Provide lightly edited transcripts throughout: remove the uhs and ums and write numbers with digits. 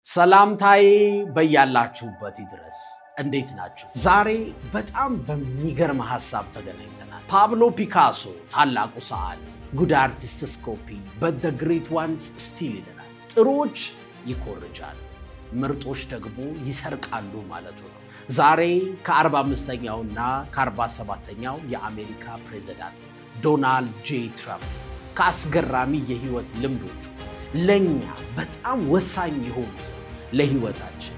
ሰላምታዬ በያላችሁበት ይድረስ። እንዴት ናችሁ? ዛሬ በጣም በሚገርም ሐሳብ ተገናኝተናል። ፓብሎ ፒካሶ ታላቁ ሰዓሊ ጉድ አርቲስትስ ኮፒ but the great ones still ይለናል። ጥሩዎች ይኮርጃሉ፣ ምርጦች ደግሞ ይሰርቃሉ ማለቱ ነው። ዛሬ ከ45ኛውና ከ47ኛው የአሜሪካ ፕሬዝዳንት ዶናልድ ጄ ትራምፕ ከአስገራሚ የህይወት ልምዶቹ ለኛ በጣም ወሳኝ የሆኑት ለህይወታችን፣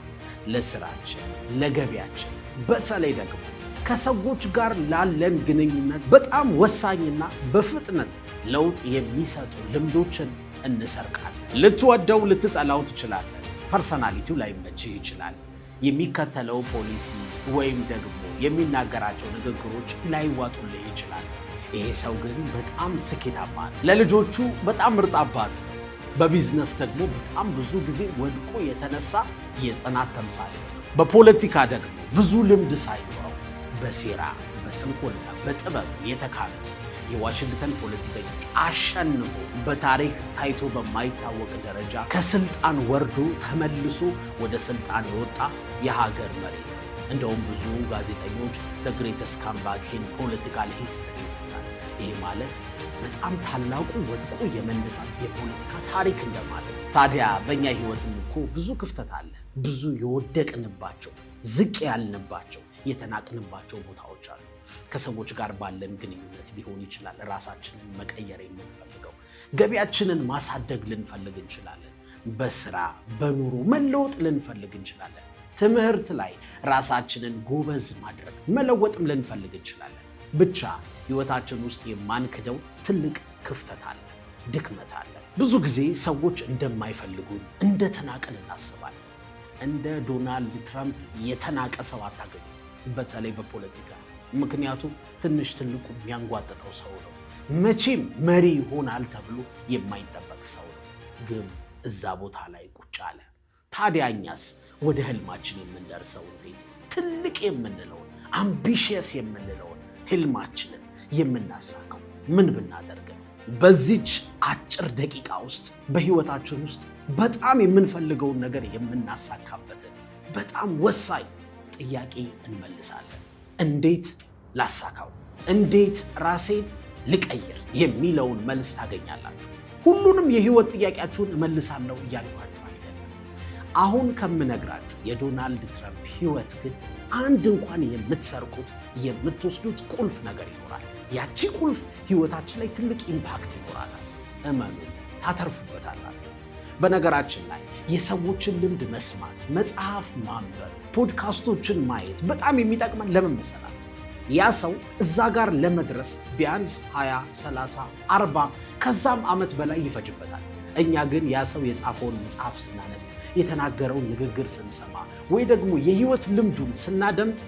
ለስራችን፣ ለገቢያችን በተለይ ደግሞ ከሰዎች ጋር ላለን ግንኙነት በጣም ወሳኝና በፍጥነት ለውጥ የሚሰጡ ልምዶችን እንሰርቃለን። ልትወደው ልትጠላው ትችላለህ። ፐርሰናሊቲው ላይመችህ ይችላል። የሚከተለው ፖሊሲ ወይም ደግሞ የሚናገራቸው ንግግሮች ላይዋጡልህ ይችላል። ይሄ ሰው ግን በጣም ስኬታማ ነው። ለልጆቹ በጣም ምርጥ አባት፣ በቢዝነስ ደግሞ በጣም ብዙ ጊዜ ወድቆ የተነሳ የጽናት ተምሳሌ ነው። በፖለቲካ ደግሞ ብዙ ልምድ ሳይኖረው በሴራ በተንኮልና በጥበብ የተካኑት የዋሽንግተን ፖለቲከኞች አሸንፎ በታሪክ ታይቶ በማይታወቅ ደረጃ ከስልጣን ወርዶ ተመልሶ ወደ ስልጣን የወጣ የሀገር መሪ ነው። እንደውም ብዙ ጋዜጠኞች the greatest comeback in political history ይሉታል። ይሄ ማለት በጣም ታላቁ ወድቆ የመነሳት የፖለቲካ ታሪክ እንደማለት። ታዲያ በእኛ ህይወትም እኮ ብዙ ክፍተት አለ። ብዙ የወደቅንባቸው፣ ዝቅ ያልንባቸው፣ የተናቅንባቸው ቦታዎች አሉ። ከሰዎች ጋር ባለን ግንኙነት ሊሆን ይችላል። ራሳችንን መቀየር የምንፈልገው፣ ገቢያችንን ማሳደግ ልንፈልግ እንችላለን። በስራ በኑሮ መለወጥ ልንፈልግ እንችላለን። ትምህርት ላይ ራሳችንን ጎበዝ ማድረግ መለወጥም ልንፈልግ እንችላለን። ብቻ ህይወታችን ውስጥ የማንክደው ትልቅ ክፍተት አለ፣ ድክመት አለ። ብዙ ጊዜ ሰዎች እንደማይፈልጉን እንደተናቀን እናስባለን። እንደ ዶናልድ ትራምፕ የተናቀ ሰው አታገኙ፣ በተለይ በፖለቲካ። ምክንያቱም ትንሽ ትልቁ የሚያንጓጥጠው ሰው ነው። መቼም መሪ ይሆናል ተብሎ የማይጠበቅ ሰው ነው፣ ግን እዛ ቦታ ላይ ቁጭ አለ። ታዲያ እኛስ ወደ ህልማችን የምንደርሰው እንዴት? ትልቅ የምንለውን አምቢሽየስ የምንለውን ህልማችንን የምናሳካው ምን ብናደርግ ነው? በዚች አጭር ደቂቃ ውስጥ በህይወታችን ውስጥ በጣም የምንፈልገውን ነገር የምናሳካበትን በጣም ወሳኝ ጥያቄ እንመልሳለን። እንዴት ላሳካው? እንዴት ራሴን ልቀይር የሚለውን መልስ ታገኛላችሁ። ሁሉንም የህይወት ጥያቄያችሁን እመልሳለሁ እያልኳችሁ አይደለም። አሁን ከምነግራችሁ የዶናልድ ትራምፕ ህይወት ግን አንድ እንኳን የምትሰርቁት የምትወስዱት ቁልፍ ነገር ይኖራል። ያቺ ቁልፍ ህይወታችን ላይ ትልቅ ኢምፓክት ይኖራል። እመኑ፣ ታተርፉበታላችሁ። በነገራችን ላይ የሰዎችን ልምድ መስማት፣ መጽሐፍ ማንበብ፣ ፖድካስቶችን ማየት በጣም የሚጠቅመን ለምን መሰላችሁ? ያ ሰው እዛ ጋር ለመድረስ ቢያንስ 20፣ 30፣ 40 ከዛም ዓመት በላይ ይፈጅበታል። እኛ ግን ያ ሰው የጻፈውን መጽሐፍ ስናነብ፣ የተናገረውን ንግግር ስንሰማ ወይ ደግሞ የህይወት ልምዱን ስናደምጥ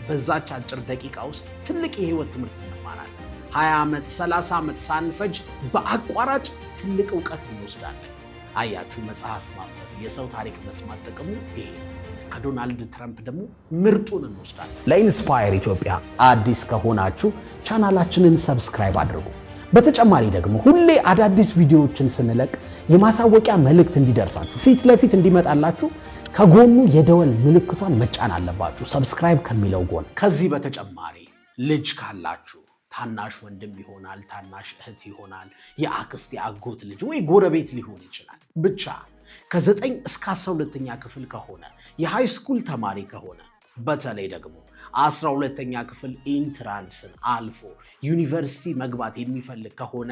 በዛች አጭር ደቂቃ ውስጥ ትልቅ የህይወት ትምህርት እንማራለን። 20 ዓመት 30 ዓመት ሳንፈጅ በአቋራጭ ትልቅ እውቀት እንወስዳለን። አያችሁ፣ መጽሐፍ ማንበብ፣ የሰው ታሪክ መስማት ጥቅሙ ይሄ። ከዶናልድ ትራምፕ ደግሞ ምርጡን እንወስዳለን። ለኢንስፓየር ኢትዮጵያ አዲስ ከሆናችሁ ቻናላችንን ሰብስክራይብ አድርጉ። በተጨማሪ ደግሞ ሁሌ አዳዲስ ቪዲዮዎችን ስንለቅ የማሳወቂያ መልእክት እንዲደርሳችሁ ፊት ለፊት እንዲመጣላችሁ ከጎኑ የደወል ምልክቷን መጫን አለባችሁ፣ ሰብስክራይብ ከሚለው ጎን። ከዚህ በተጨማሪ ልጅ ካላችሁ ታናሽ ወንድም ይሆናል፣ ታናሽ እህት ይሆናል፣ የአክስት የአጎት ልጅ ወይ ጎረቤት ሊሆን ይችላል። ብቻ ከ9 እስከ 12ኛ ክፍል ከሆነ የሃይስኩል ተማሪ ከሆነ በተለይ ደግሞ 12ኛ ክፍል ኢንትራንስን አልፎ ዩኒቨርሲቲ መግባት የሚፈልግ ከሆነ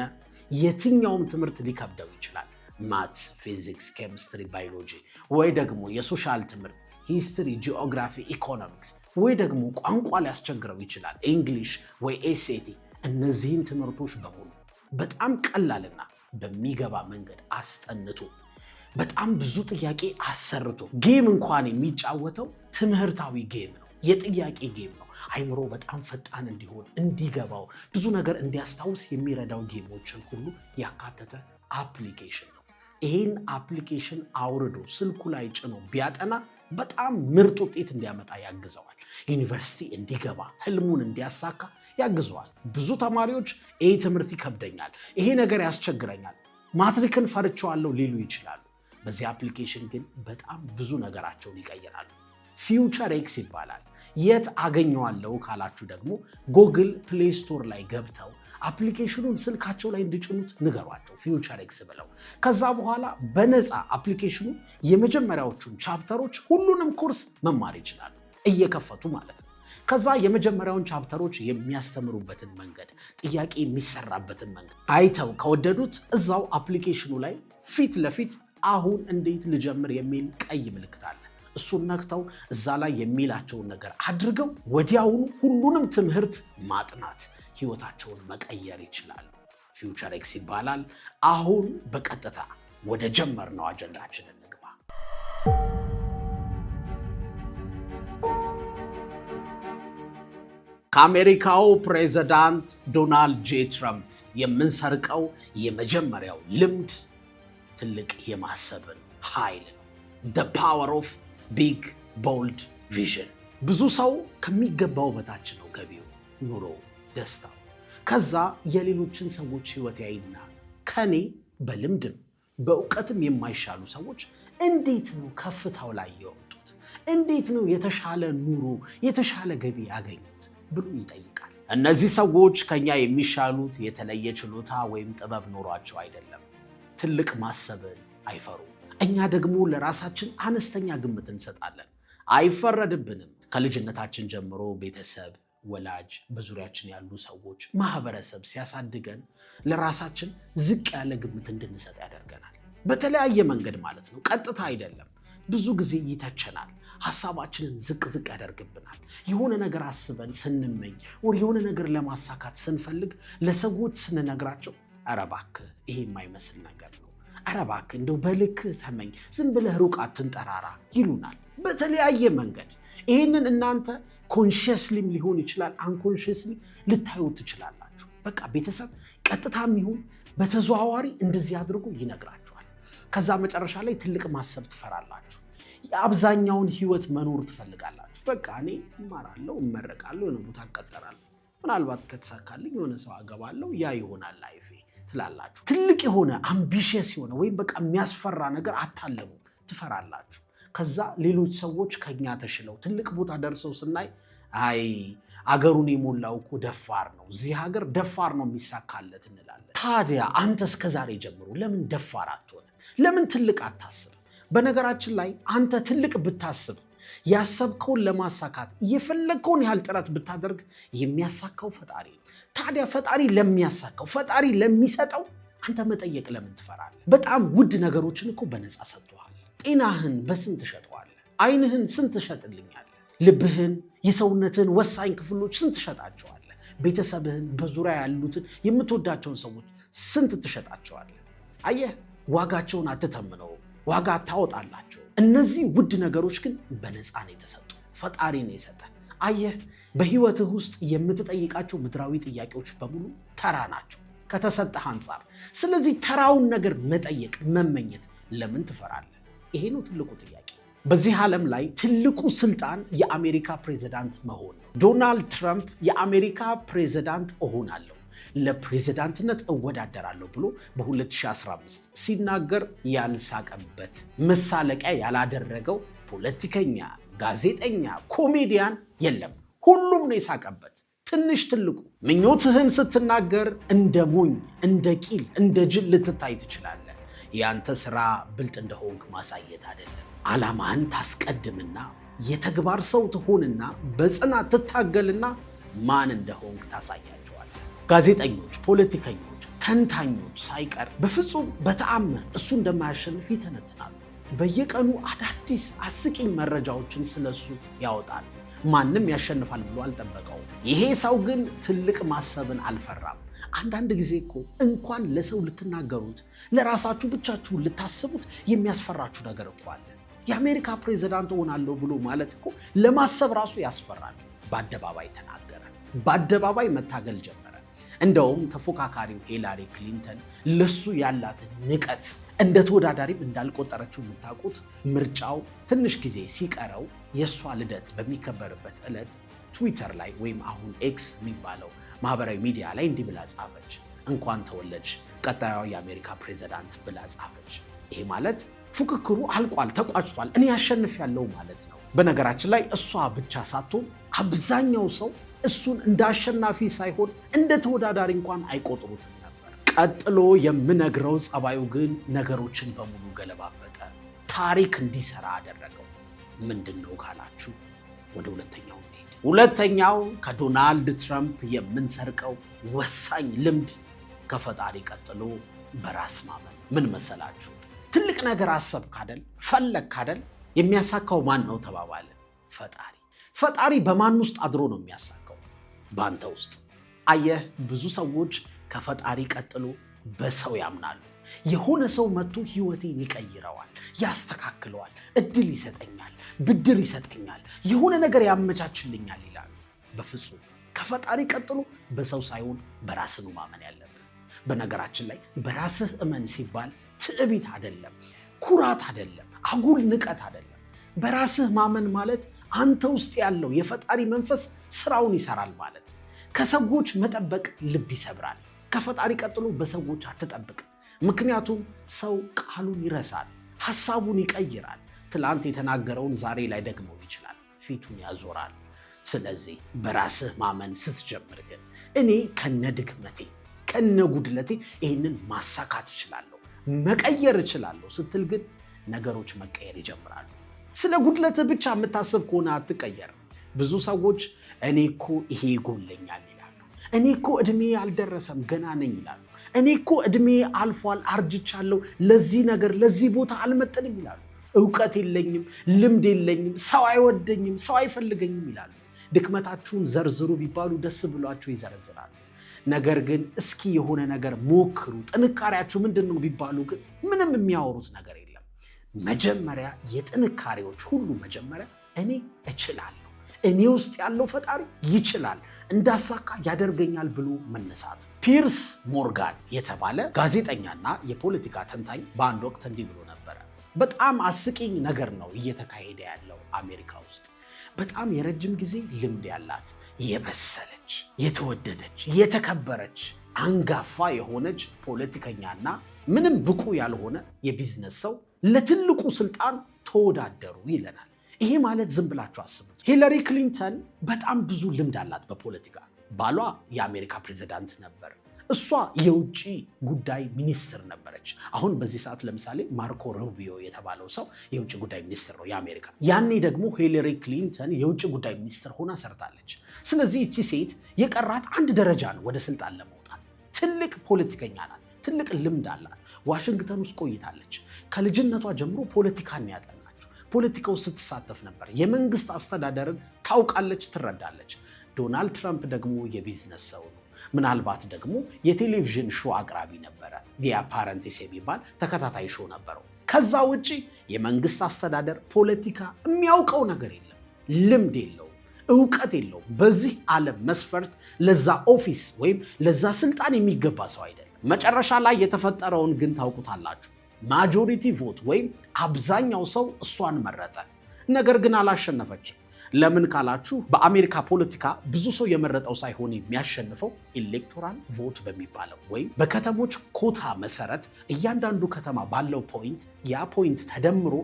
የትኛውም ትምህርት ሊከብደው ይችላል። ማት፣ ፊዚክስ፣ ኬሚስትሪ፣ ባዮሎጂ ወይ ደግሞ የሶሻል ትምህርት ሂስትሪ፣ ጂኦግራፊ፣ ኢኮኖሚክስ ወይ ደግሞ ቋንቋ ሊያስቸግረው ይችላል። እንግሊሽ ወይ ኤስኤቲ። እነዚህን ትምህርቶች በሙሉ በጣም ቀላልና በሚገባ መንገድ አስጠንቶ በጣም ብዙ ጥያቄ አሰርቶ ጌም እንኳን የሚጫወተው ትምህርታዊ ጌም ነው፣ የጥያቄ ጌም ነው። አይምሮ በጣም ፈጣን እንዲሆን እንዲገባው ብዙ ነገር እንዲያስታውስ የሚረዳው ጌሞችን ሁሉ ያካተተ አፕሊኬሽን ነው። ይህን አፕሊኬሽን አውርዶ ስልኩ ላይ ጭኖ ቢያጠና በጣም ምርጥ ውጤት እንዲያመጣ ያግዘዋል። ዩኒቨርሲቲ እንዲገባ ህልሙን እንዲያሳካ ያግዘዋል። ብዙ ተማሪዎች ይሄ ትምህርት ይከብደኛል፣ ይሄ ነገር ያስቸግረኛል፣ ማትሪክን ፈርቼዋለሁ ሊሉ ይችላሉ። በዚህ አፕሊኬሽን ግን በጣም ብዙ ነገራቸውን ይቀይራሉ። ፊውቸር ኤክስ ይባላል። የት አገኘዋለሁ ካላችሁ ደግሞ ጉግል ፕሌይ ስቶር ላይ ገብተው አፕሊኬሽኑን ስልካቸው ላይ እንዲጭኑት ንገሯቸው፣ ፊውቸር ኤክስ ብለው። ከዛ በኋላ በነፃ አፕሊኬሽኑ የመጀመሪያዎቹን ቻፕተሮች ሁሉንም ኮርስ መማር ይችላሉ፣ እየከፈቱ ማለት ነው። ከዛ የመጀመሪያውን ቻፕተሮች የሚያስተምሩበትን መንገድ፣ ጥያቄ የሚሰራበትን መንገድ አይተው ከወደዱት እዛው አፕሊኬሽኑ ላይ ፊት ለፊት አሁን እንዴት ልጀምር የሚል ቀይ ምልክት አለ። እሱን ነክተው እዛ ላይ የሚላቸውን ነገር አድርገው ወዲያውኑ ሁሉንም ትምህርት ማጥናት፣ ህይወታቸውን መቀየር ይችላሉ። ፊውቸር ኤክስ ይባላል። አሁን በቀጥታ ወደ ጀመርነው አጀንዳችን እንግባ። ከአሜሪካው ፕሬዝዳንት ዶናልድ ጄ ትራምፕ የምንሰርቀው የመጀመሪያው ልምድ ትልቅ የማሰብን ኃይል ነው። the power of big bold vision። ብዙ ሰው ከሚገባው በታች ነው ገቢው፣ ኑሮ፣ ደስታው። ከዛ የሌሎችን ሰዎች ህይወት ያይና ከኔ በልምድም በእውቀትም የማይሻሉ ሰዎች እንዴት ነው ከፍታው ላይ የወጡት? እንዴት ነው የተሻለ ኑሮ፣ የተሻለ ገቢ ያገኙት ብሎ ይጠይቃል። እነዚህ ሰዎች ከኛ የሚሻሉት የተለየ ችሎታ ወይም ጥበብ ኖሯቸው አይደለም። ትልቅ ማሰብን አይፈሩም። እኛ ደግሞ ለራሳችን አነስተኛ ግምት እንሰጣለን። አይፈረድብንም። ከልጅነታችን ጀምሮ ቤተሰብ፣ ወላጅ፣ በዙሪያችን ያሉ ሰዎች፣ ማህበረሰብ ሲያሳድገን ለራሳችን ዝቅ ያለ ግምት እንድንሰጥ ያደርገናል። በተለያየ መንገድ ማለት ነው፣ ቀጥታ አይደለም። ብዙ ጊዜ ይተቸናል፣ ሐሳባችንን ዝቅ ያደርግብናል። የሆነ ነገር አስበን ስንመኝ ወር የሆነ ነገር ለማሳካት ስንፈልግ ለሰዎች ስንነግራቸው ኧረ እባክህ ይሄ የማይመስል ነገር ነው፣ ኧረ እባክህ እንደው በልክህ ተመኝ፣ ዝም ብለህ ሩቅ አትንጠራራ ይሉናል በተለያየ መንገድ። ይህንን እናንተ ኮንሽየስሊም ሊሆን ይችላል፣ አንኮንሽየስሊ ልታዩት ትችላላችሁ። በቃ ቤተሰብ ቀጥታም ይሁን በተዘዋዋሪ እንደዚህ አድርጎ ይነግራችኋል። ከዛ መጨረሻ ላይ ትልቅ ማሰብ ትፈራላችሁ። የአብዛኛውን ህይወት መኖር ትፈልጋላችሁ። በቃ እኔ እማራለሁ፣ እመረቃለሁ፣ የሆነ ቦታ እቀጠራለሁ፣ ምናልባት ከተሳካልኝ የሆነ ሰው አገባለሁ፣ ያ ይሆናል ላይፌ ትላላችሁ። ትልቅ የሆነ አምቢሽየስ የሆነ ወይም በቃ የሚያስፈራ ነገር አታለሙ፣ ትፈራላችሁ። ከዛ ሌሎች ሰዎች ከኛ ተሽለው ትልቅ ቦታ ደርሰው ስናይ አይ አገሩን የሞላው እኮ ደፋር ነው፣ እዚህ ሀገር ደፋር ነው የሚሳካለት እንላለን። ታዲያ አንተ እስከዛሬ ጀምሮ ለምን ደፋር አትሆንም? ለምን ትልቅ አታስብ? በነገራችን ላይ አንተ ትልቅ ብታስብ ያሰብከውን ለማሳካት የፈለግከውን ያህል ጥረት ብታደርግ የሚያሳካው ፈጣሪ ነው። ታዲያ ፈጣሪ ለሚያሳካው፣ ፈጣሪ ለሚሰጠው አንተ መጠየቅ ለምን ትፈራለህ? በጣም ውድ ነገሮችን እኮ በነፃ ሰጥቷል። ጤናህን በስንት ትሸጠዋለህ? ዓይንህን ስንት ትሸጥልኛለህ? ልብህን፣ የሰውነትህን ወሳኝ ክፍሎች ስንት ትሸጣቸዋለህ? ቤተሰብህን፣ በዙሪያ ያሉትን የምትወዳቸውን ሰዎች ስንት ትሸጣቸዋለህ? አየህ፣ ዋጋቸውን አትተምነውም፣ ዋጋ ታወጣላቸው። እነዚህ ውድ ነገሮች ግን በነፃ ነው የተሰጡ፣ ፈጣሪ ነው የሰጠ። አየህ፣ በህይወትህ ውስጥ የምትጠይቃቸው ምድራዊ ጥያቄዎች በሙሉ ተራ ናቸው ከተሰጠህ አንጻር። ስለዚህ ተራውን ነገር መጠየቅ፣ መመኘት ለምን ትፈራለህ? ይሄ ነው ትልቁ ጥያቄ። በዚህ ዓለም ላይ ትልቁ ስልጣን የአሜሪካ ፕሬዝዳንት መሆን ነው። ዶናልድ ትራምፕ የአሜሪካ ፕሬዝዳንት እሆናለሁ፣ ለፕሬዝዳንትነት እወዳደራለሁ ብሎ በ2015 ሲናገር ያልሳቀበት፣ መሳለቂያ ያላደረገው ፖለቲከኛ፣ ጋዜጠኛ፣ ኮሜዲያን የለም። ሁሉም ነው የሳቀበት፣ ትንሽ ትልቁ። ምኞትህን ስትናገር እንደ ሞኝ፣ እንደ ቂል፣ እንደ ጅል ልትታይ ትችላለህ። ያንተ ስራ ብልጥ እንደሆንክ ማሳየት አይደለም። ዓላማህን ታስቀድምና የተግባር ሰው ትሆንና በጽናት ትታገልና ማን እንደሆንክ ታሳያቸዋለህ። ጋዜጠኞች፣ ፖለቲከኞች፣ ተንታኞች ሳይቀር በፍጹም በተአምር እሱ እንደማያሸንፍ ይተነትናሉ። በየቀኑ አዳዲስ አስቂኝ መረጃዎችን ስለሱ ያወጣል። ማንም ያሸንፋል ብሎ አልጠበቀውም። ይሄ ሰው ግን ትልቅ ማሰብን አልፈራም። አንዳንድ ጊዜ እኮ እንኳን ለሰው ልትናገሩት ለራሳችሁ ብቻችሁን ልታስቡት የሚያስፈራችሁ ነገር እኮ አለ። የአሜሪካ ፕሬዝዳንት ሆናለሁ ብሎ ማለት እኮ ለማሰብ ራሱ ያስፈራል። በአደባባይ ተናገረ፣ በአደባባይ መታገል ጀመረ። እንደውም ተፎካካሪው ሂላሪ ክሊንተን ለሱ ያላትን ንቀት እንደ ተወዳዳሪም እንዳልቆጠረችው የምታውቁት፣ ምርጫው ትንሽ ጊዜ ሲቀረው የእሷ ልደት በሚከበርበት ዕለት ትዊተር ላይ ወይም አሁን ኤክስ የሚባለው ማህበራዊ ሚዲያ ላይ እንዲህ ብላ ጻፈች፣ እንኳን ተወለድሽ ቀጣዩ የአሜሪካ ፕሬዝዳንት ብላ ጻፈች። ይሄ ማለት ፉክክሩ አልቋል፣ ተቋጭቷል፣ እኔ ያሸንፊያለሁ ማለት ነው። በነገራችን ላይ እሷ ብቻ ሳትሆን አብዛኛው ሰው እሱን እንደ አሸናፊ ሳይሆን እንደ ተወዳዳሪ እንኳን አይቆጥሩትም ነበር። ቀጥሎ የምነግረው ጸባዩ ግን ነገሮችን በሙሉ ገለባበጠ፣ ታሪክ እንዲሰራ አደረገው። ምንድን ነው ካላችሁ ወደ ሁለተኛው እንሄድ። ሁለተኛው ከዶናልድ ትራምፕ የምንሰርቀው ወሳኝ ልምድ ከፈጣሪ ቀጥሎ በራስ ማመን። ምን መሰላችሁ? ትልቅ ነገር አሰብክ አይደል? ፈለግክ አይደል? የሚያሳካው ማን ነው ተባባለ? ፈጣሪ። ፈጣሪ በማን ውስጥ አድሮ ነው የሚያሳካው? በአንተ ውስጥ። አየህ፣ ብዙ ሰዎች ከፈጣሪ ቀጥሎ በሰው ያምናሉ። የሆነ ሰው መጥቶ ህይወቴን ይቀይረዋል፣ ያስተካክለዋል፣ እድል ይሰጠኛል፣ ብድር ይሰጠኛል፣ የሆነ ነገር ያመቻችልኛል ይላሉ። በፍጹም ከፈጣሪ ቀጥሎ በሰው ሳይሆን በራስህ ነው ማመን ያለብህ። በነገራችን ላይ በራስህ እመን ሲባል ትዕቢት አይደለም፣ ኩራት አይደለም፣ አጉል ንቀት አይደለም። በራስህ ማመን ማለት አንተ ውስጥ ያለው የፈጣሪ መንፈስ ስራውን ይሰራል ማለት። ከሰዎች መጠበቅ ልብ ይሰብራል። ከፈጣሪ ቀጥሎ በሰዎች አትጠብቅ። ምክንያቱም ሰው ቃሉን ይረሳል፣ ሐሳቡን ይቀይራል። ትላንት የተናገረውን ዛሬ ላይ ደግመው ይችላል፣ ፊቱን ያዞራል። ስለዚህ በራስህ ማመን ስትጀምር ግን እኔ ከነድክመቴ ከነጉድለቴ ይህንን ማሳካት እችላለሁ፣ መቀየር እችላለሁ ስትል ግን ነገሮች መቀየር ይጀምራሉ። ስለ ጉድለትህ ብቻ የምታስብ ከሆነ አትቀየርም። ብዙ ሰዎች እኔ እኮ ይሄ ይጎለኛል ይላሉ። እኔ እኮ ዕድሜ አልደረሰም ገና ነኝ ይላሉ። እኔ እኮ ዕድሜ አልፏል አርጅቻለሁ፣ ለዚህ ነገር ለዚህ ቦታ አልመጥንም ይላሉ። እውቀት የለኝም፣ ልምድ የለኝም፣ ሰው አይወደኝም፣ ሰው አይፈልገኝም ይላሉ። ድክመታችሁን ዘርዝሩ ቢባሉ ደስ ብሏቸው ይዘረዝራሉ። ነገር ግን እስኪ የሆነ ነገር ሞክሩ፣ ጥንካሬያችሁ ምንድን ነው ቢባሉ ግን ምንም የሚያወሩት ነገር የለም። መጀመሪያ የጥንካሬዎች ሁሉ መጀመሪያ እኔ እችላለሁ፣ እኔ ውስጥ ያለው ፈጣሪ ይችላል፣ እንዳሳካ ያደርገኛል ብሎ መነሳት። ፒርስ ሞርጋን የተባለ ጋዜጠኛና የፖለቲካ ተንታኝ በአንድ ወቅት እንዲህ ብሎ ነበረ። በጣም አስቂኝ ነገር ነው እየተካሄደ ያለው አሜሪካ ውስጥ። በጣም የረጅም ጊዜ ልምድ ያላት የበሰለች የተወደደች የተከበረች አንጋፋ የሆነች ፖለቲከኛና ምንም ብቁ ያልሆነ የቢዝነስ ሰው ለትልቁ ስልጣን ተወዳደሩ ይለናል። ይሄ ማለት ዝም ብላችሁ አስቡት። ሂለሪ ክሊንተን በጣም ብዙ ልምድ አላት በፖለቲካ። ባሏ የአሜሪካ ፕሬዝዳንት ነበር። እሷ የውጭ ጉዳይ ሚኒስትር ነበረች። አሁን በዚህ ሰዓት ለምሳሌ ማርኮ ሩቢዮ የተባለው ሰው የውጭ ጉዳይ ሚኒስትር ነው የአሜሪካ። ያኔ ደግሞ ሂለሪ ክሊንተን የውጭ ጉዳይ ሚኒስትር ሆና ሰርታለች። ስለዚህ እቺ ሴት የቀራት አንድ ደረጃ ነው ወደ ስልጣን ለመውጣት። ትልቅ ፖለቲከኛ ናት፣ ትልቅ ልምድ አላት። ዋሽንግተን ውስጥ ቆይታለች። ከልጅነቷ ጀምሮ ፖለቲካን ያጠናችው፣ ፖለቲካው ስትሳተፍ ነበር። የመንግስት አስተዳደርን ታውቃለች፣ ትረዳለች። ዶናልድ ትራምፕ ደግሞ የቢዝነስ ሰው ነው። ምናልባት ደግሞ የቴሌቪዥን ሾው አቅራቢ ነበረ። ዲአፓረንቲስ የሚባል ተከታታይ ሾው ነበረው። ከዛ ውጪ የመንግስት አስተዳደር ፖለቲካ የሚያውቀው ነገር የለም፣ ልምድ የለውም፣ እውቀት የለውም። በዚህ ዓለም መስፈርት ለዛ ኦፊስ ወይም ለዛ ስልጣን የሚገባ ሰው አይደለም። መጨረሻ ላይ የተፈጠረውን ግን ታውቁታላችሁ። ማጆሪቲ ቮት ወይም አብዛኛው ሰው እሷን መረጠ። ነገር ግን አላሸነፈችም። ለምን ካላችሁ በአሜሪካ ፖለቲካ ብዙ ሰው የመረጠው ሳይሆን የሚያሸንፈው ኤሌክቶራል ቮት በሚባለው ወይም በከተሞች ኮታ መሰረት እያንዳንዱ ከተማ ባለው ፖይንት ያ ፖይንት ተደምሮ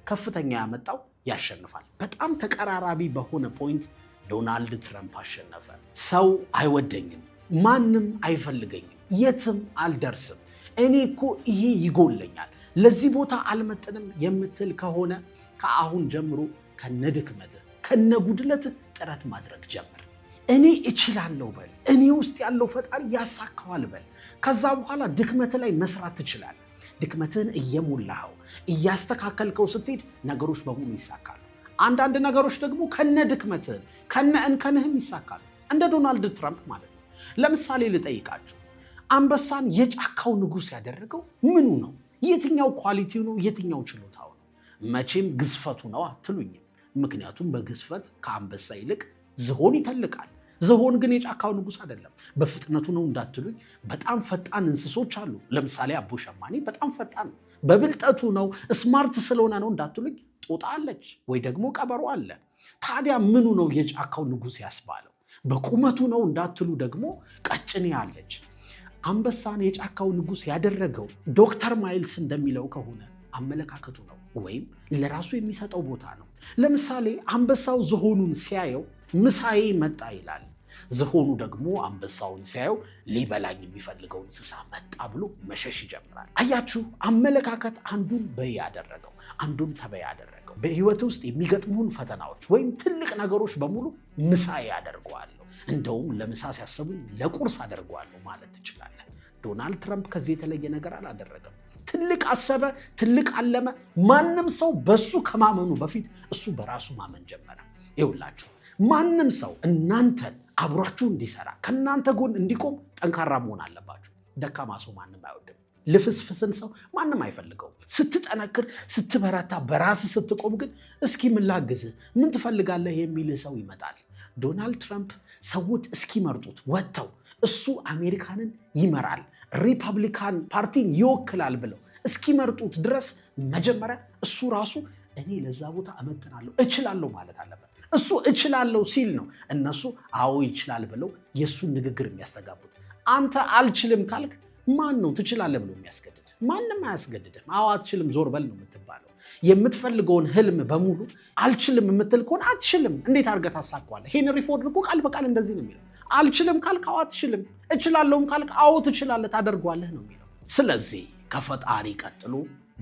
ከፍተኛ ያመጣው ያሸንፋል። በጣም ተቀራራቢ በሆነ ፖይንት ዶናልድ ትራምፕ አሸነፈ። ሰው አይወደኝም፣ ማንም አይፈልገኝም፣ የትም አልደርስም፣ እኔ እኮ ይሄ ይጎለኛል፣ ለዚህ ቦታ አልመጥንም የምትል ከሆነ ከአሁን ጀምሮ ከነድክመትህ ከነጉድለትህ ጥረት ማድረግ ጀምር። እኔ እችላለሁ በል። እኔ ውስጥ ያለው ፈጣሪ ያሳካዋል በል። ከዛ በኋላ ድክመት ላይ መስራት ትችላለህ። ድክመትህን እየሞላኸው እያስተካከልከው ስትሄድ ነገሮች በሙሉ ይሳካሉ። አንዳንድ ነገሮች ደግሞ ከነ ድክመትህን ከነ እንከንህም ይሳካሉ። እንደ ዶናልድ ትራምፕ ማለት ነው። ለምሳሌ ልጠይቃችሁ፣ አንበሳን የጫካው ንጉሥ ያደረገው ምኑ ነው? የትኛው ኳሊቲው ነው? የትኛው ችሎታው ነው? መቼም ግዝፈቱ ነው አትሉኝም። ምክንያቱም በግዝፈት ከአንበሳ ይልቅ ዝሆን ይተልቃል። ዝሆን ግን የጫካው ንጉሥ አይደለም። በፍጥነቱ ነው እንዳትሉኝ፣ በጣም ፈጣን እንስሶች አሉ። ለምሳሌ አቦ ሸማኔ በጣም ፈጣን ነው። በብልጠቱ ነው ስማርት ስለሆነ ነው እንዳትሉኝ፣ ጦጣ አለች ወይ ደግሞ ቀበሮ አለ። ታዲያ ምኑ ነው የጫካው ንጉሥ ያስባለው? በቁመቱ ነው እንዳትሉ ደግሞ ቀጭኔ አለች። አንበሳን የጫካው ንጉሥ ያደረገው ዶክተር ማይልስ እንደሚለው ከሆነ አመለካከቱ ነው ወይም ለራሱ የሚሰጠው ቦታ ነው። ለምሳሌ አንበሳው ዝሆኑን ሲያየው ምሳዬ መጣ ይላል። ዝሆኑ ደግሞ አንበሳውን ሲያየው ሊበላኝ የሚፈልገው እንስሳ መጣ ብሎ መሸሽ ይጀምራል። አያችሁ፣ አመለካከት አንዱን በይ ያደረገው፣ አንዱን ተበይ ያደረገው። በህይወት ውስጥ የሚገጥሙን ፈተናዎች ወይም ትልቅ ነገሮች በሙሉ ምሳዬ ያደርገዋለሁ፣ እንደውም ለምሳ ሲያስቡኝ ለቁርስ አደርገዋለሁ ማለት ትችላለህ። ዶናልድ ትራምፕ ከዚህ የተለየ ነገር አላደረገም። ትልቅ አሰበ፣ ትልቅ አለመ። ማንም ሰው በሱ ከማመኑ በፊት እሱ በራሱ ማመን ጀመረ። ይኸውላችሁ ማንም ሰው እናንተን አብሯችሁ እንዲሰራ ከእናንተ ጎን እንዲቆም ጠንካራ መሆን አለባችሁ። ደካማ ሰው ማንም አይወድም። ልፍስፍስን ሰው ማንም አይፈልገውም። ስትጠነክር፣ ስትበረታ፣ በራስ ስትቆም ግን እስኪ ምን ላግዝህ፣ ምን ትፈልጋለህ የሚልህ ሰው ይመጣል። ዶናልድ ትራምፕ ሰዎች እስኪመርጡት ወጥተው እሱ አሜሪካንን ይመራል፣ ሪፐብሊካን ፓርቲን ይወክላል ብለው እስኪመርጡት ድረስ መጀመሪያ እሱ ራሱ እኔ ለዛ ቦታ እመጥናለሁ፣ እችላለሁ ማለት አለበት። እሱ እችላለሁ ሲል ነው እነሱ አዎ ይችላል ብለው የእሱን ንግግር የሚያስተጋቡት። አንተ አልችልም ካልክ ማን ነው ትችላለህ ብሎ የሚያስገድድ? ማንም አያስገድድም። አዎ አትችልም ዞር በል ነው የምትባለው። የምትፈልገውን ህልም በሙሉ አልችልም የምትል ከሆነ አትችልም። እንዴት አድርገህ ታሳካዋለህ? ሄንሪ ፎርድ እኮ ቃል በቃል እንደዚህ ነው የሚለው። አልችልም ካልክ አዎ አትችልም፣ እችላለሁም ካልክ አዎ ትችላለህ፣ ታደርጓለህ ነው የሚለው። ስለዚህ ከፈጣሪ ቀጥሎ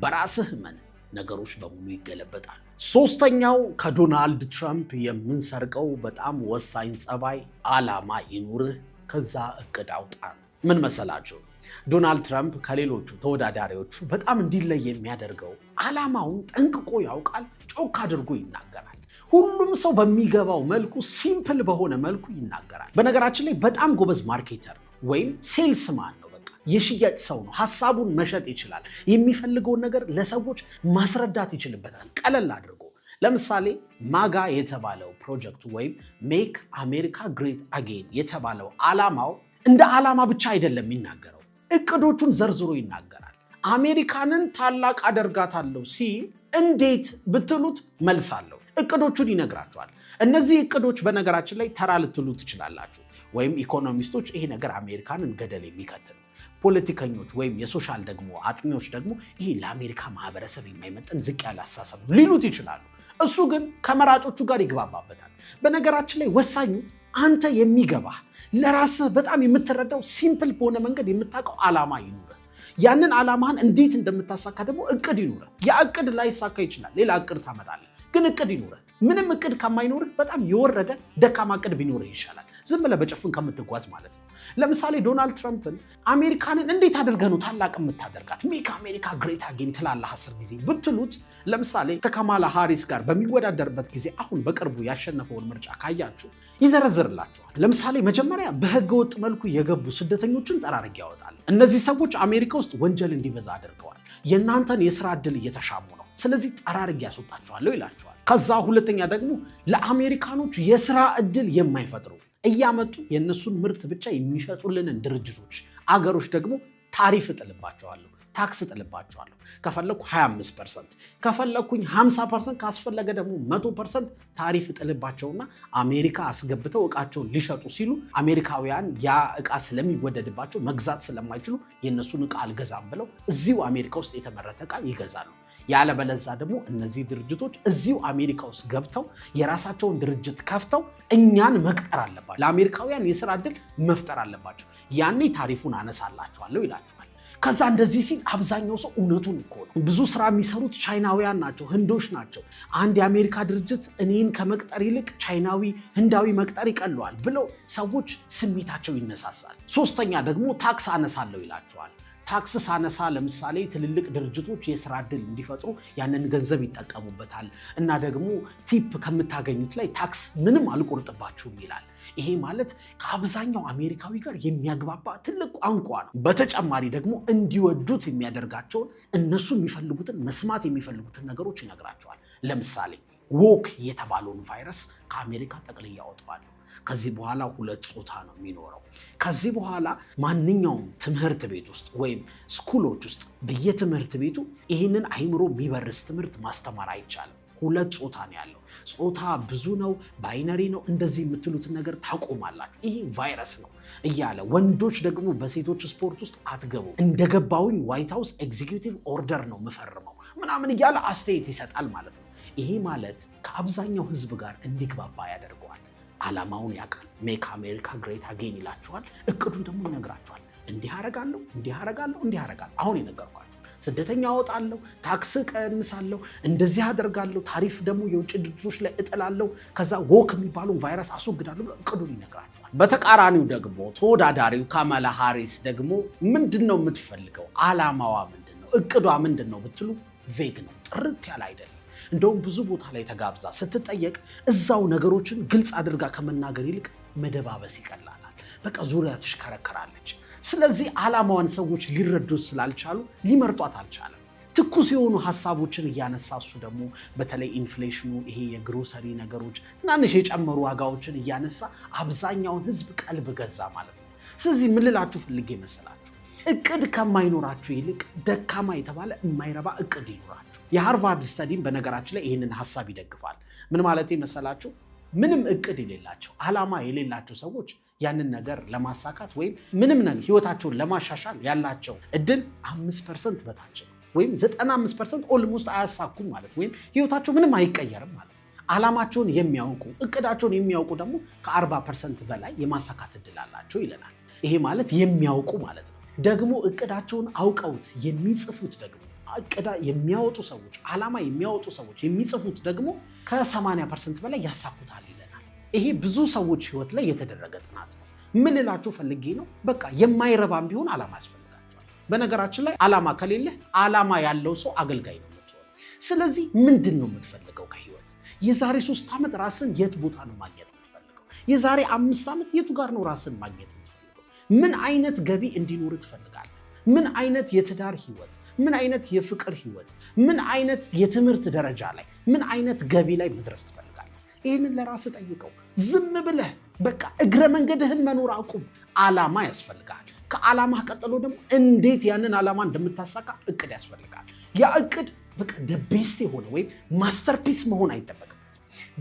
በራስህ መን ነገሮች በሙሉ ይገለበጣሉ። ሶስተኛው ከዶናልድ ትራምፕ የምንሰርቀው በጣም ወሳኝ ጸባይ ዓላማ ይኑርህ፣ ከዛ እቅድ አውጣ ነው። ምን መሰላችሁ? ዶናልድ ትራምፕ ከሌሎቹ ተወዳዳሪዎቹ በጣም እንዲለይ የሚያደርገው ዓላማውን ጠንቅቆ ያውቃል፣ ጮክ አድርጎ ይናገራል። ሁሉም ሰው በሚገባው መልኩ ሲምፕል በሆነ መልኩ ይናገራል። በነገራችን ላይ በጣም ጎበዝ ማርኬተር ነው ወይም ሴልስማን ነው። በቃ የሽያጭ ሰው ነው። ሐሳቡን መሸጥ ይችላል። የሚፈልገውን ነገር ለሰዎች ማስረዳት ይችልበታል ቀለል አድርጎ። ለምሳሌ ማጋ የተባለው ፕሮጀክቱ ወይም ሜክ አሜሪካ ግሬት አጌን የተባለው ዓላማው እንደ ዓላማ ብቻ አይደለም የሚናገረው፣ እቅዶቹን ዘርዝሮ ይናገራል። አሜሪካንን ታላቅ አደርጋታለሁ ሲል እንዴት ብትሉት መልስ አለው። እቅዶቹን ይነግራቸዋል። እነዚህ እቅዶች በነገራችን ላይ ተራ ልትሉ ትችላላችሁ፣ ወይም ኢኮኖሚስቶች ይሄ ነገር አሜሪካንን ገደል የሚከት ነው። ፖለቲከኞች ወይም የሶሻል ደግሞ አጥኚዎች ደግሞ ይሄ ለአሜሪካ ማህበረሰብ የማይመጥን ዝቅ ያለ አስተሳሰብ ሊሉት ይችላሉ። እሱ ግን ከመራጮቹ ጋር ይግባባበታል። በነገራችን ላይ ወሳኙ አንተ የሚገባህ ለራስህ በጣም የምትረዳው ሲምፕል በሆነ መንገድ የምታውቀው ዓላማ ይኑርህ። ያንን ዓላማህን እንዴት እንደምታሳካ ደግሞ እቅድ ይኑርህ። ያ እቅድ ላይሳካ ይችላል፣ ሌላ እቅድ ታመጣለህ፣ ግን እቅድ ይኑርህ። ምንም እቅድ ከማይኖርህ በጣም የወረደ ደካማ እቅድ ቢኖርህ ይሻላል፣ ዝም ብለህ በጭፍን ከምትጓዝ ማለት ነው። ለምሳሌ ዶናልድ ትራምፕን አሜሪካንን እንዴት አድርገህ ነው ታላቅ የምታደርጋት? ሜክ አሜሪካ ግሬት አጌን ትላለህ 10 ጊዜ ብትሉት፣ ለምሳሌ ከካማላ ሃሪስ ጋር በሚወዳደርበት ጊዜ አሁን በቅርቡ ያሸነፈውን ምርጫ ካያችሁ ይዘረዝርላቸዋል። ለምሳሌ መጀመሪያ በህገወጥ መልኩ የገቡ ስደተኞችን ጠራርግ ያወጣል። እነዚህ ሰዎች አሜሪካ ውስጥ ወንጀል እንዲበዛ አድርገዋል፣ የእናንተን የስራ ዕድል እየተሻሙ ነው፣ ስለዚህ ጠራርግ ያስወጣቸዋለሁ ይላቸዋል። ከዛ ሁለተኛ ደግሞ ለአሜሪካኖች የስራ ዕድል የማይፈጥሩ እያመጡ የእነሱን ምርት ብቻ የሚሸጡልንን ድርጅቶች፣ አገሮች ደግሞ ታሪፍ እጥልባቸዋለሁ፣ ታክስ እጥልባቸዋለሁ። ከፈለኩ 25%፣ ከፈለኩኝ 50%፣ ካስፈለገ ደግሞ 100% ታሪፍ እጥልባቸውና አሜሪካ አስገብተው እቃቸውን ሊሸጡ ሲሉ አሜሪካውያን ያ እቃ ስለሚወደድባቸው መግዛት ስለማይችሉ የእነሱን እቃ አልገዛም ብለው እዚሁ አሜሪካ ውስጥ የተመረተ እቃ ይገዛሉ። ያለበለዛ ደግሞ እነዚህ ድርጅቶች እዚሁ አሜሪካ ውስጥ ገብተው የራሳቸውን ድርጅት ከፍተው እኛን መቅጠር አለባቸው፣ ለአሜሪካውያን የስራ ዕድል መፍጠር አለባቸው። ያኔ ታሪፉን አነሳላቸዋለሁ ይላቸዋል። ከዛ እንደዚህ ሲል አብዛኛው ሰው እውነቱን እኮ ነው። ብዙ ስራ የሚሰሩት ቻይናውያን ናቸው፣ ህንዶች ናቸው። አንድ የአሜሪካ ድርጅት እኔን ከመቅጠር ይልቅ ቻይናዊ፣ ህንዳዊ መቅጠር ይቀለዋል ብለው ሰዎች ስሜታቸው ይነሳሳል። ሶስተኛ ደግሞ ታክስ አነሳለሁ ይላቸዋል። ታክስ ሳነሳ ለምሳሌ ትልልቅ ድርጅቶች የስራ ዕድል እንዲፈጥሩ ያንን ገንዘብ ይጠቀሙበታል እና ደግሞ ቲፕ ከምታገኙት ላይ ታክስ ምንም አልቆርጥባችሁም ይላል። ይሄ ማለት ከአብዛኛው አሜሪካዊ ጋር የሚያግባባ ትልቅ ቋንቋ ነው። በተጨማሪ ደግሞ እንዲወዱት የሚያደርጋቸውን እነሱ የሚፈልጉትን መስማት የሚፈልጉትን ነገሮች ይነግራቸዋል። ለምሳሌ ዎክ የተባለውን ቫይረስ ከአሜሪካ ጠቅልዬ አወጣዋለሁ። ከዚህ በኋላ 2 ጾታ ነው የሚኖረው። ከዚህ በኋላ ማንኛውም ትምህርት ቤት ውስጥ ወይም ስኩሎች ውስጥ በየትምህርት ቤቱ ይህንን አይምሮ የሚበርስ ትምህርት ማስተማር አይቻልም። ሁለት ጾታ ነው ያለው። ጾታ ብዙ ነው፣ ባይነሪ ነው፣ እንደዚህ የምትሉትን ነገር ታቆማላችሁ። ይሄ ቫይረስ ነው እያለ ወንዶች ደግሞ በሴቶች ስፖርት ውስጥ አትገቡ፣ እንደገባውኝ ዋይት ሃውስ ኤግዚኪዩቲቭ ኦርደር ነው ምፈርመው ምናምን እያለ አስተያየት ይሰጣል ማለት ነው። ይሄ ማለት ከአብዛኛው ህዝብ ጋር እንዲግባባ ያደርገዋል። ዓላማውን ያውቃል። ሜክ አሜሪካ ግሬት አጌን ይላችኋል። እቅዱን ደግሞ ይነግራችኋል። እንዲህ አረጋለሁ፣ እንዲህ አረጋለሁ፣ እንዲህ አረጋለሁ። አሁን የነገርኳችሁ ስደተኛ አወጣለሁ፣ ታክስ ቀንሳለሁ፣ እንደዚህ አደርጋለሁ፣ ታሪፍ ደግሞ የውጭ ድርጅቶች ላይ እጥላለሁ፣ ከዛ ወክ የሚባለውን ቫይረስ አስወግዳለሁ ብሎ እቅዱን ይነግራችኋል። በተቃራኒው ደግሞ ተወዳዳሪው ካማላ ሃሪስ ደግሞ ምንድን ነው የምትፈልገው? ዓላማዋ ምንድን ነው? እቅዷ ምንድን ነው ብትሉ ቬግ ነው፣ ጥርት ያለ አይደለም። እንደውም ብዙ ቦታ ላይ ተጋብዛ ስትጠየቅ እዛው ነገሮችን ግልጽ አድርጋ ከመናገር ይልቅ መደባበስ ይቀላታል። በቃ ዙሪያ ትሽከረከራለች። ስለዚህ ዓላማዋን ሰዎች ሊረዱት ስላልቻሉ ሊመርጧት አልቻለም። ትኩስ የሆኑ ሐሳቦችን እያነሳ እሱ ደግሞ በተለይ ኢንፍሌሽኑ፣ ይሄ የግሮሰሪ ነገሮች ትናንሽ የጨመሩ ዋጋዎችን እያነሳ አብዛኛውን ህዝብ ቀልብ ገዛ ማለት ነው። ስለዚህ ምን ልላችሁ ፈልጌ መሰላችሁ? እቅድ ከማይኖራችሁ ይልቅ ደካማ የተባለ የማይረባ እቅድ ይኖራችሁ። የሃርቫርድ ስተዲም በነገራችን ላይ ይህንን ሐሳብ ይደግፋል። ምን ማለት መሰላችሁ? ምንም እቅድ የሌላቸው ዓላማ የሌላቸው ሰዎች ያንን ነገር ለማሳካት ወይም ምንም ነገር ህይወታቸውን ለማሻሻል ያላቸው እድል 5% በታች ነው። ወይም 95% ኦልሞስት አያሳኩም ማለት ወይም ህይወታቸው ምንም አይቀየርም ማለት ነው። ዓላማቸውን የሚያውቁ እቅዳቸውን የሚያውቁ ደግሞ ከ40% በላይ የማሳካት እድል አላቸው ይለናል። ይሄ ማለት የሚያውቁ ማለት ነው። ደግሞ እቅዳቸውን አውቀውት የሚጽፉት ደግሞ እቅድ የሚያወጡ ሰዎች፣ ዓላማ የሚያወጡ ሰዎች የሚጽፉት ደግሞ ከ80% በላይ ያሳኩታል ይለናል። ይሄ ብዙ ሰዎች ህይወት ላይ የተደረገ ጥናት ነው። ምን ልላችሁ ፈልጌ ነው? በቃ የማይረባም ቢሆን ዓላማ ያስፈልጋቸዋል። በነገራችን ላይ ዓላማ ከሌለ ዓላማ ያለው ሰው አገልጋይ ነው የምትሆነው። ስለዚህ ምንድን ነው የምትፈልገው ከህይወት? የዛሬ 3 ዓመት ራስን የት ቦታ ነው ማግኘት የምትፈልገው? የዛሬ 5 ዓመት የቱ ጋር ነው ራስን ማግኘት የምትፈልገው? ምን አይነት ገቢ እንዲኖር ትፈልጋለህ? ምን አይነት የትዳር ህይወት፣ ምን አይነት የፍቅር ህይወት፣ ምን አይነት የትምህርት ደረጃ ላይ፣ ምን አይነት ገቢ ላይ መድረስ ትፈልጋለህ? ይህንን ለራስህ ጠይቀው። ዝም ብለህ በቃ እግረ መንገድህን መኖር አቁም። ዓላማ ያስፈልጋል። ከዓላማህ ቀጥሎ ደግሞ እንዴት ያንን ዓላማ እንደምታሳካ እቅድ ያስፈልጋል። ያ እቅድ በቃ ቤስት የሆነ ወይም ማስተርፒስ መሆን አይጠበቅበትም።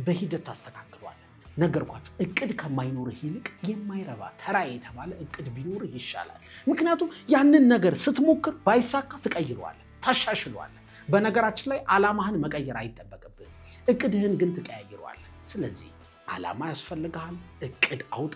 በሂደት ታስተካክሏል። ነገርኳችሁ። እቅድ ከማይኖርህ ይልቅ የማይረባ ተራ የተባለ እቅድ ቢኖርህ ይሻላል። ምክንያቱም ያንን ነገር ስትሞክር ባይሳካ ትቀይረዋለህ፣ ታሻሽለዋለህ። በነገራችን ላይ ዓላማህን መቀየር አይጠበቅብህም፣ እቅድህን ግን ትቀያይረዋለህ። ስለዚህ ዓላማ ያስፈልግሃል። እቅድ አውጣ፣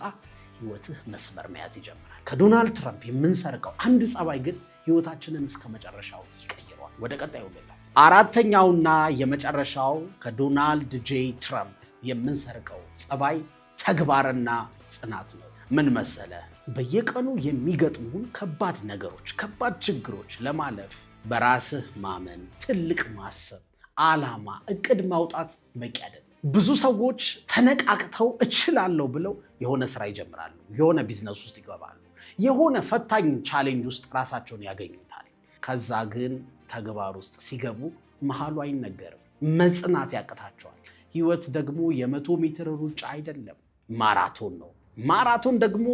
ህይወትህ መስመር መያዝ ይጀምራል። ከዶናልድ ትራምፕ የምንሰርቀው አንድ ጸባይ ግን ህይወታችንን እስከ መጨረሻው ይቀይረዋል። ወደ ቀጣዩ ሌላ አራተኛውና የመጨረሻው ከዶናልድ ጄ ትራምፕ የምንሰርቀው ጸባይ ተግባርና ጽናት ነው። ምን መሰለ? በየቀኑ የሚገጥሙን ከባድ ነገሮች፣ ከባድ ችግሮች ለማለፍ በራስህ ማመን፣ ትልቅ ማሰብ፣ ዓላማ፣ እቅድ ማውጣት በቂ አይደለም። ብዙ ሰዎች ተነቃቅተው እችላለሁ ብለው የሆነ ስራ ይጀምራሉ፣ የሆነ ቢዝነስ ውስጥ ይገባሉ፣ የሆነ ፈታኝ ቻሌንጅ ውስጥ ራሳቸውን ያገኙታል። ከዛ ግን ተግባር ውስጥ ሲገቡ መሃሉ አይነገርም፣ መጽናት ያቅታቸዋል። ህይወት ደግሞ የ100 ሜትር ሩጫ አይደለም፣ ማራቶን ነው። ማራቶን ደግሞ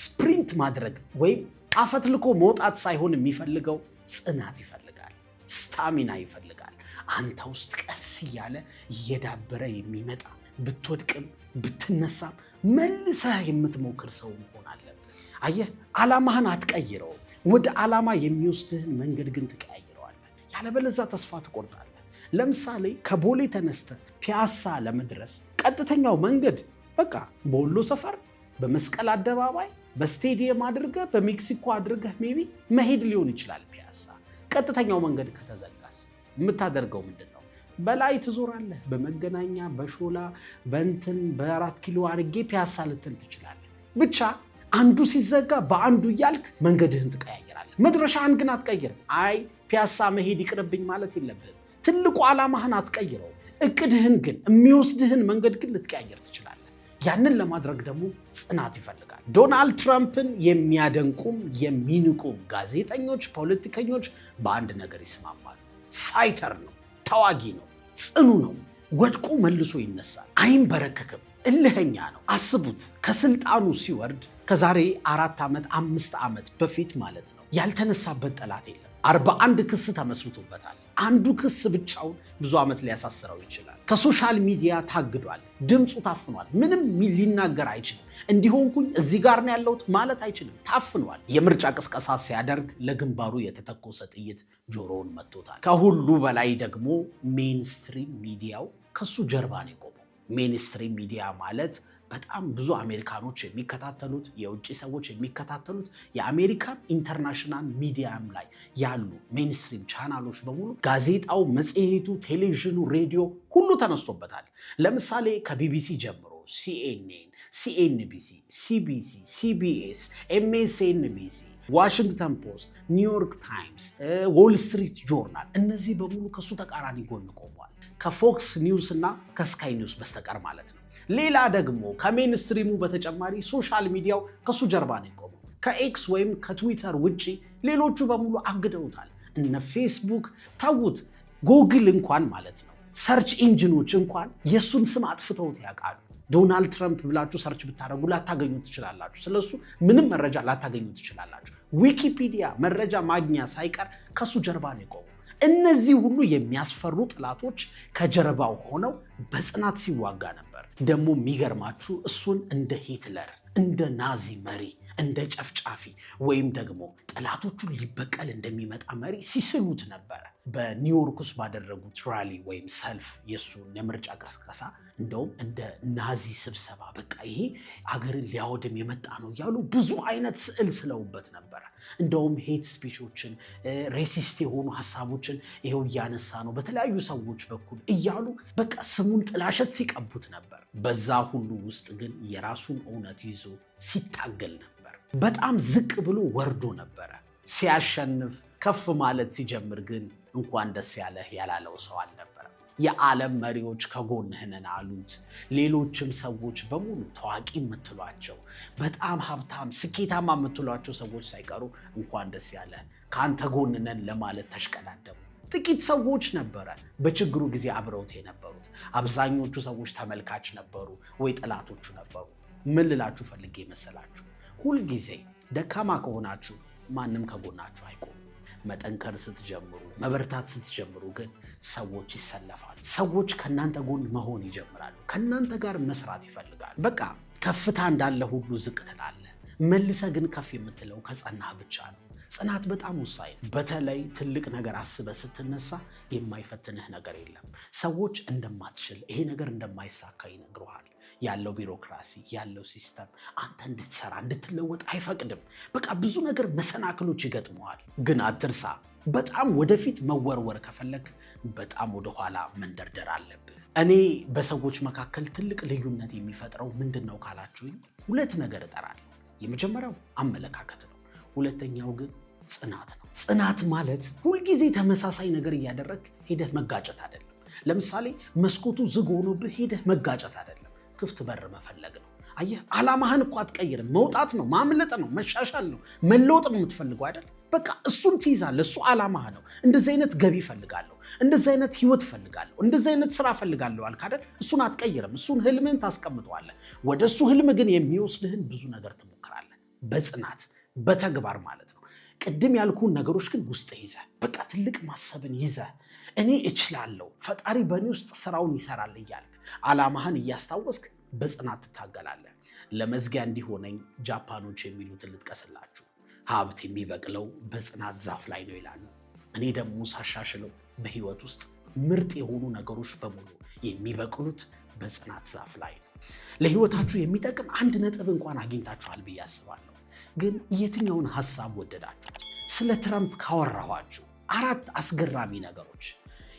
ስፕሪንት ማድረግ ወይም አፈትልኮ መውጣት ሳይሆን የሚፈልገው ጽናት ይፈልጋል፣ ስታሚና ይፈልጋል። አንተ ውስጥ ቀስ እያለ እየዳበረ የሚመጣ ብትወድቅም ብትነሳም መልሰህ የምትሞክር ሰው መሆን አለብህ። አየህ፣ ዓላማህን አትቀይረውም፣ ወደ ዓላማ የሚወስድህን መንገድ ግን ትቀያይረዋለህ። ያለበለዚያ ተስፋ ትቆርጣለህ። ለምሳሌ ከቦሌ ተነስተህ ፒያሳ ለመድረስ ቀጥተኛው መንገድ በቃ በወሎ ሰፈር በመስቀል አደባባይ በስቴዲየም አድርገህ በሜክሲኮ አድርገህ ሜቢ መሄድ ሊሆን ይችላል። ፒያሳ ቀጥተኛው መንገድ ከተዘጋስ የምታደርገው ምንድን ነው? በላይ ትዞራለህ። በመገናኛ በሾላ በእንትን በ4 ኪሎ አድርጌ ፒያሳ ልትል ትችላለህ። ብቻ አንዱ ሲዘጋ በአንዱ እያልክ መንገድህን ትቀያየራለህ። መድረሻህን ግን አትቀይርም። አይ ፒያሳ መሄድ ይቅርብኝ ማለት የለብህም። ትልቁ ዓላማህን አትቀይረው። እቅድህን ግን የሚወስድህን መንገድ ግን ልትቀያየር ትችላለህ። ያንን ለማድረግ ደግሞ ጽናት ይፈልጋል። ዶናልድ ትራምፕን የሚያደንቁም የሚንቁም ጋዜጠኞች፣ ፖለቲከኞች በአንድ ነገር ይስማማሉ። ፋይተር ነው፣ ተዋጊ ነው፣ ጽኑ ነው፣ ወድቆ መልሶ ይነሳል፣ አይንበረከክም፣ እልህኛ ነው። አስቡት፣ ከስልጣኑ ሲወርድ ከዛሬ 4 ዓመት 5 ዓመት በፊት ማለት ነው ያልተነሳበት ጠላት የለም። 41 ክስ ተመስርቶበታል። አንዱ ክስ ብቻውን ብዙ ዓመት ሊያሳስረው ይችላል። ከሶሻል ሚዲያ ታግዷል። ድምፁ ታፍኗል። ምንም ሊናገር አይችልም። እንዲሆንኩኝ እዚህ ጋር ነው ያለሁት ማለት አይችልም። ታፍኗል። የምርጫ ቅስቀሳ ሲያደርግ ለግንባሩ የተተኮሰ ጥይት ጆሮውን መቶታል። ከሁሉ በላይ ደግሞ ሜንስትሪም ሚዲያው ከሱ ጀርባ ነው የቆመው። ሜንስትሪም ሚዲያ ማለት በጣም ብዙ አሜሪካኖች የሚከታተሉት የውጭ ሰዎች የሚከታተሉት የአሜሪካን ኢንተርናሽናል ሚዲያም ላይ ያሉ ሜንስትሪም ቻናሎች በሙሉ ጋዜጣው፣ መጽሔቱ፣ ቴሌቪዥኑ፣ ሬዲዮ ሁሉ ተነስቶበታል። ለምሳሌ ከቢቢሲ ጀምሮ ሲኤንኤን፣ ሲኤንቢሲ፣ ሲቢሲ፣ ሲቢኤስ፣ ኤምኤስኤንቢሲ፣ ዋሽንግተን ፖስት፣ ኒውዮርክ ታይምስ፣ ዎል ስትሪት ጆርናል እነዚህ በሙሉ ከሱ ተቃራኒ ጎን ቆመዋል። ከፎክስ ኒውስ እና ከስካይ ኒውስ በስተቀር ማለት ነው። ሌላ ደግሞ ከሜንስትሪሙ በተጨማሪ ሶሻል ሚዲያው ከሱ ጀርባ ነው የቆመው። ከኤክስ ወይም ከትዊተር ውጪ ሌሎቹ በሙሉ አግደውታል። እነ ፌስቡክ ታውት፣ ጉግል እንኳን ማለት ነው ሰርች ኢንጂኖች እንኳን የሱን ስም አጥፍተውት ያውቃሉ። ዶናልድ ትራምፕ ብላችሁ ሰርች ብታደርጉ ላታገኙ ትችላላችሁ። ስለሱ ምንም መረጃ ላታገኙ ትችላላችሁ። ዊኪፒዲያ መረጃ ማግኛ ሳይቀር ከሱ ጀርባ ነው የቆመው። እነዚህ ሁሉ የሚያስፈሩ ጥላቶች ከጀርባው ሆነው በጽናት ሲዋጋ ነበር። ደግሞ የሚገርማችሁ እሱን እንደ ሂትለር፣ እንደ ናዚ መሪ፣ እንደ ጨፍጫፊ ወይም ደግሞ ጠላቶቹን ሊበቀል እንደሚመጣ መሪ ሲስሉት ነበረ። በኒውዮርክ ውስጥ ባደረጉት ራሊ ወይም ሰልፍ የእሱን የምርጫ ቅስቀሳ እንደውም እንደ ናዚ ስብሰባ በቃ ይሄ አገርን ሊያወድም የመጣ ነው እያሉ ብዙ አይነት ስዕል ስለውበት ነበረ። እንደውም ሄት ስፒቾችን፣ ሬሲስት የሆኑ ሀሳቦችን ይኸው እያነሳ ነው በተለያዩ ሰዎች በኩል እያሉ በቃ ስሙን ጥላሸት ሲቀቡት ነበር። በዛ ሁሉ ውስጥ ግን የራሱን እውነት ይዞ ሲታገል ነበር። በጣም ዝቅ ብሎ ወርዶ ነበረ። ሲያሸንፍ ከፍ ማለት ሲጀምር ግን እንኳን ደስ ያለህ ያላለው ሰው አልነበረም። የዓለም መሪዎች ከጎንህ ነን አሉት። ሌሎችም ሰዎች በሙሉ ታዋቂ የምትሏቸው በጣም ሀብታም ስኬታማ የምትሏቸው ሰዎች ሳይቀሩ እንኳን ደስ ያለህ ከአንተ ጎን ነን ለማለት ተሽቀዳደሙ። ጥቂት ሰዎች ነበረ በችግሩ ጊዜ አብረውት የነበሩት። አብዛኞቹ ሰዎች ተመልካች ነበሩ ወይ ጠላቶቹ ነበሩ። ምን ልላችሁ ፈልጌ መሰላችሁ? ሁልጊዜ ደካማ ከሆናችሁ ማንም ከጎናችሁ አይቆም። መጠንከር ስትጀምሩ፣ መበርታት ስትጀምሩ ግን ሰዎች ይሰለፋሉ። ሰዎች ከእናንተ ጎን መሆን ይጀምራሉ። ከእናንተ ጋር መስራት ይፈልጋሉ። በቃ ከፍታ እንዳለ ሁሉ ዝቅ ትላለህ። መልሰ ግን ከፍ የምትለው ከጸናህ ብቻ ነው። ጽናት በጣም ወሳኝ ነው። በተለይ ትልቅ ነገር አስበህ ስትነሳ የማይፈትንህ ነገር የለም። ሰዎች እንደማትችል ይሄ ነገር እንደማይሳካ ይነግሩሃል። ያለው ቢሮክራሲ ያለው ሲስተም አንተ እንድትሰራ እንድትለወጥ አይፈቅድም። በቃ ብዙ ነገር መሰናክሎች ይገጥመዋል። ግን አትርሳ፣ በጣም ወደፊት መወርወር ከፈለግ በጣም ወደኋላ መንደርደር አለብህ። እኔ በሰዎች መካከል ትልቅ ልዩነት የሚፈጥረው ምንድን ነው ካላችሁኝ፣ ሁለት ነገር እጠራለሁ። የመጀመሪያው አመለካከት ነው። ሁለተኛው ግን ጽናት ነው። ጽናት ማለት ሁልጊዜ ተመሳሳይ ነገር እያደረግ ሄደህ መጋጨት አይደለም። ለምሳሌ መስኮቱ ዝግ ሆኖብህ ሄደህ መጋጨት አይደለም፣ ክፍት በር መፈለግ ነው። አየህ፣ ዓላማህን እኮ አትቀይርም። መውጣት ነው፣ ማምለጥ ነው፣ መሻሻል ነው፣ መለወጥ ነው የምትፈልገው አይደል? በቃ እሱን ትይዛለህ። እሱ ዓላማህ ነው። እንደዚህ አይነት ገቢ እፈልጋለሁ፣ እንደዚህ አይነት ህይወት እፈልጋለሁ፣ እንደዚህ አይነት ስራ እፈልጋለሁ አልክ አይደል? እሱን አትቀይርም። እሱን ህልምህን ታስቀምጠዋለህ። ወደ እሱ ህልም ግን የሚወስድህን ብዙ ነገር ትሞክራለህ፣ በጽናት በተግባር ማለት ነው። ቅድም ያልኩን ነገሮች ግን ውስጥ ይዘህ በቃ ትልቅ ማሰብን ይዘህ እኔ እችላለሁ፣ ፈጣሪ በእኔ ውስጥ ስራውን ይሰራል እያልክ ዓላማህን እያስታወስክ በጽናት ትታገላለህ። ለመዝጊያ እንዲሆነኝ ጃፓኖች የሚሉትን ልጥቀስላችሁ። ሀብት የሚበቅለው በጽናት ዛፍ ላይ ነው ይላሉ። እኔ ደግሞ ሳሻሽለው በህይወት ውስጥ ምርጥ የሆኑ ነገሮች በሙሉ የሚበቅሉት በጽናት ዛፍ ላይ ነው። ለህይወታችሁ የሚጠቅም አንድ ነጥብ እንኳን አግኝታችኋል ብዬ አስባለሁ። ግን የትኛውን ሀሳብ ወደዳችሁ? ስለ ትራምፕ ካወራኋችሁ 4 አስገራሚ ነገሮች፣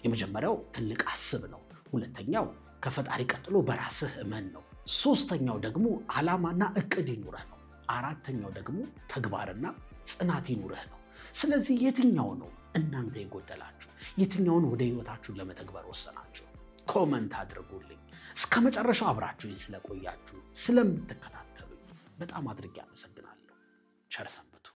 የመጀመሪያው ትልቅ አስብ ነው። ሁለተኛው ከፈጣሪ ቀጥሎ በራስህ እመን ነው። ሶስተኛው ደግሞ ዓላማና እቅድ ይኑረህ ነው። አራተኛው ደግሞ ተግባርና ጽናት ይኑረህ ነው። ስለዚህ የትኛው ነው እናንተ የጎደላችሁ? የትኛውን ወደ ህይወታችሁን ለመተግበር ወሰናችሁ? ኮመንት አድርጉልኝ። እስከ መጨረሻው አብራችሁኝ ስለቆያችሁ ስለምትከታተሉኝ በጣም አድርጌ አመሰግናለሁ። ቸር ሰንብቱ።